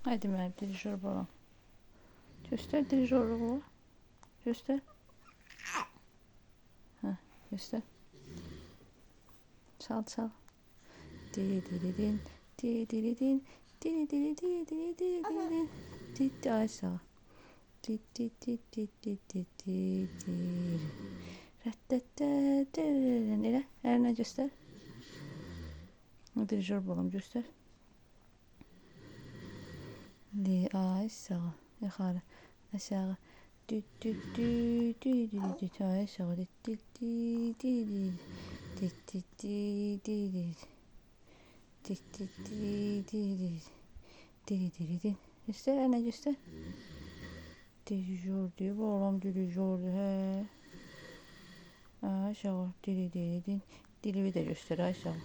Haydi mənim dirijor balam. Göstər dirijorluğu. Göstər. Hə, göstər. Çal, çal. Diridin, diridin, diridin. Didi ay sağ. Didi. Elə, əlinə göstər. Dirijor balam göstər. Di ay sağ. Yuxarı, aşağı. Ay aşağı. Diridin. Göstər, əlinə göstər. Dirijor diyor, balam dirijordur, hə. Aşağı, diridin. Dilivi də göstər, aşağı.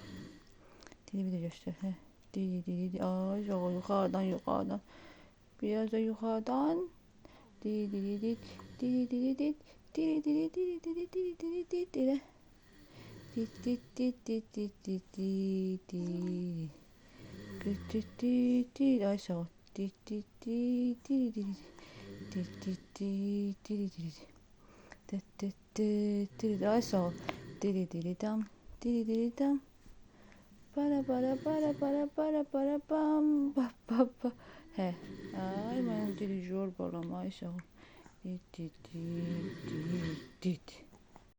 Dilivi də göstər, hə. Didi, aşağı, yuxarıdan. Biraz da yuxarıdan. Didi. Elə. Didi. Aşağı. Didi. Aşağı. Didi dam. Para bam. Ba. Hə. Ay mənim dirijor balam, aşağı. Didi.